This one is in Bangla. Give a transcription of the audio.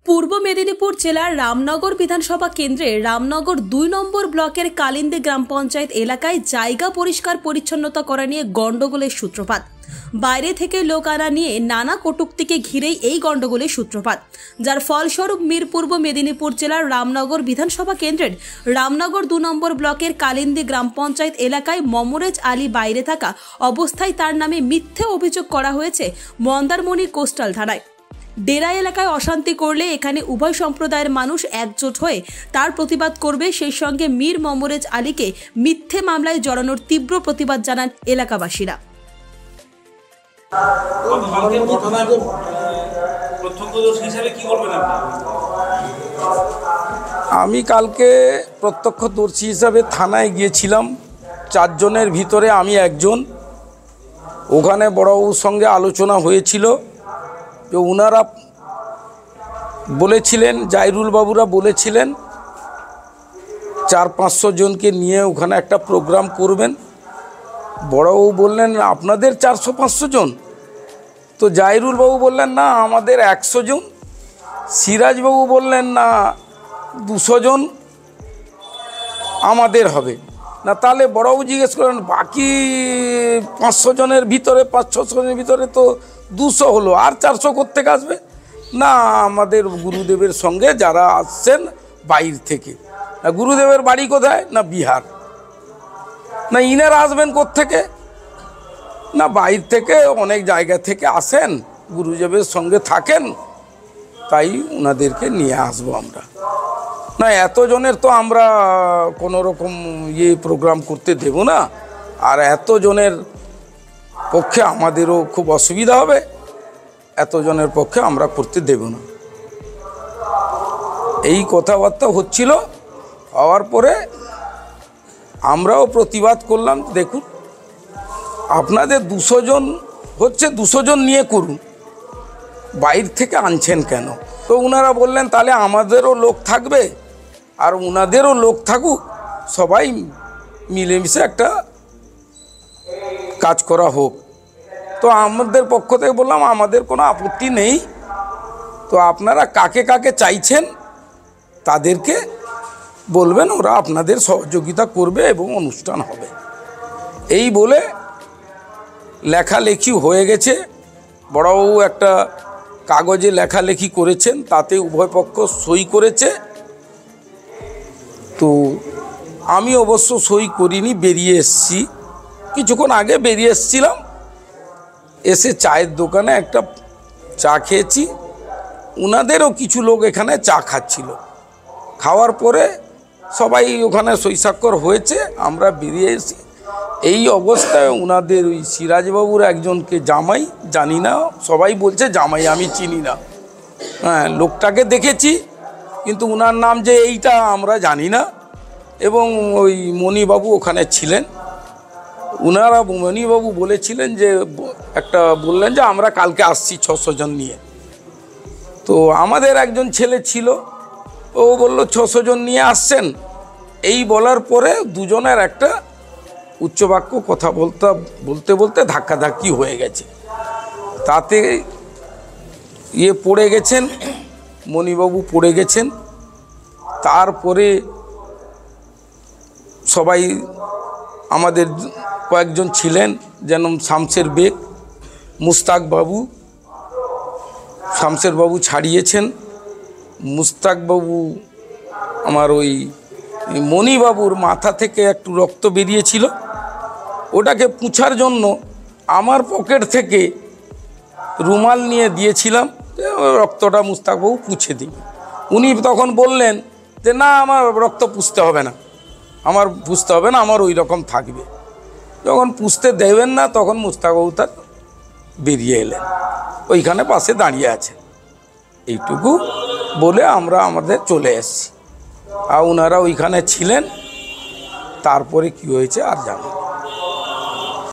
পূর্ব মেদিনীপুর জেলার রামনগর বিধানসভা কেন্দ্রে রামনগর ২ নম্বর ব্লকের কালিন্দী গ্রাম পঞ্চায়েত এলাকায় জায়গা পরিষ্কার পরিচ্ছন্নতা করা নিয়ে গন্ডগোলের সূত্রপাত। বাইরে থেকে লোক আনা নিয়ে নানা কটূক্তিকে ঘিরেই এই গন্ডগোলের সূত্রপাত, যার ফলস্বরূপ পূর্ব মেদিনীপুর জেলার রামনগর বিধানসভা কেন্দ্রের রামনগর ২ নম্বর ব্লকের কালিন্দী গ্রাম পঞ্চায়েত এলাকায় মমরেজ আলী বাইরে থাকা অবস্থায় তার নামে মিথ্যে অভিযোগ করা হয়েছে মন্দারমণি কোস্টাল থানায়। ডেরা এলাকায় অশান্তি করলে এখানে উভয় সম্প্রদায়ের মানুষ একজোট হয়ে তার প্রতিবাদ করবে। সেই সঙ্গে মীর মমরেজ আলীকে মিথ্যে মামলায় জড়ানোর তীব্র প্রতিবাদ জানান এলাকাবাসীরা। আমি কালকে প্রত্যক্ষদর্শী হিসাবে থানায় গিয়েছিলাম। 4 জনের ভিতরে আমি একজন। ওখানে বড়বাবুর সঙ্গে আলোচনা হয়েছিল যে ওনারা বলেছিলেন, জাইরুল বাবুরা বলেছিলেন 400-500 জনকে নিয়ে ওখানে একটা প্রোগ্রাম করবেন। বড়বাবু বললেন আপনাদের 400-500 জন, তো জাইরুল বাবু বললেন না আমাদের 100 জন, সিরাজবাবু বললেন না 200 জন আমাদের হবে না। তাহলে বড়বাবু জিজ্ঞেস করলেন বাকি 500 জনের ভিতরে 500-600 জনের ভিতরে তো 200 হলো, আর 400 কোত্থেকে আসবে? না আমাদের গুরুদেবের সঙ্গে যারা আসছেন বাইরে থেকে। না গুরুদেবের বাড়ি কোথায়? না বিহার। না ইনারা আসবেন কোত্থেকে? না বাইরে থেকে, অনেক জায়গা থেকে আসেন, গুরুদেবের সঙ্গে থাকেন, তাই ওনাদেরকে নিয়ে আসবো আমরা। না এতজনের তো আমরা কোনো রকম প্রোগ্রাম করতে দেব না, আর এতজনের পক্ষে আমাদেরও খুব অসুবিধা হবে, এতজনের পক্ষে আমরা করতে দেব না। এই কথাবার্তা হচ্ছিল। হওয়ার পরে আমরাও প্রতিবাদ করলাম, দেখুন আপনাদের 200 জন হচ্ছে, 200 জন নিয়ে করুন, বাইরে থেকে আনছেন কেন? তো ওনারা বললেন তাহলে আমাদেরও লোক থাকবে আর ওনাদেরও লোক থাকুক, সবাই মিলেমিশে একটা কাজ করা হোক। তো আমাদের পক্ষ থেকে বললাম আমাদের কোনো আপত্তি নেই, তো আপনারা কাকে কাকে চাইছেন তাদেরকে বলবেন, ওরা আপনাদের সহযোগিতা করবে এবং অনুষ্ঠান হবে। এই বলে লেখালেখি হয়ে গেছে। বড়বাবু একটা কাগজে লেখালেখি করেছেন, তাতে উভয় পক্ষ সই করেছে। তো আমি অবশ্য সই করিনি, বেরিয়ে এসেছি, কিছুক্ষণ আগে বেরিয়ে এসেছিলাম। এসে চায়ের দোকানে একটা চা খেয়েছি, ওনাদেরও কিছু লোক এখানে চা খাচ্ছিল। খাওয়ার পরে সবাই ওখানে সই স্বাক্ষর হয়েছে, আমরা বেরিয়ে এসেছি। এই অবস্থায় ওনাদের ওই সিরাজবাবুর একজনকে জামাই, জানি না, সবাই বলছে জামাই, আমি চিনি না, হ্যাঁ লোকটাকে দেখেছি কিন্তু ওনার নাম যে এইটা আমরা জানি না। এবং ওই মণিবাবু ওখানে ছিলেন, ওনারা মণিবাবু বলেছিলেন যে একটা বললেন যে আমরা কালকে আসছি 600 জন নিয়ে। তো আমাদের একজন ছেলে ছিল, ও বলল 600 জন নিয়ে আসছেন। এই বলার পরে দুজনের একটা উচ্চবাক্য কথা বলতে বলতে ধাক্কাধাক্কি হয়ে গেছে। তাতে পড়ে গেছেন, মণিবাবু পড়ে গেছেন। তারপরে সবাই আমাদের কয়েকজন ছিলেন, যেমন শামসের বেগ, মুস্তাক বাবু, শামসের বাবু ছাড়িয়েছেন। মুস্তাক বাবু, আমার ওই মণিবাবুর মাথা থেকে একটু রক্ত বেরিয়েছিল, ওটাকে পুছার জন্য আমার পকেট থেকে রুমাল নিয়ে দিয়েছিলাম, রক্তটা মুস্তাকবাবু পুছে দিই। উনি তখন বললেন যে না আমার রক্ত পুছতে হবে না, আমার পুছতে হবে না, আমার ওই রকম থাকবে। যখন পুছতে দেবেন না তখন মুস্তাকবাবু তার বেরিয়ে এলেন, ওইখানে পাশে দাঁড়িয়ে আছে। এইটুকু বলে আমরা আমাদের চলে এসেছি, আর ওনারা ওইখানে ছিলেন। তারপরে কি হয়েছে আর জানি না।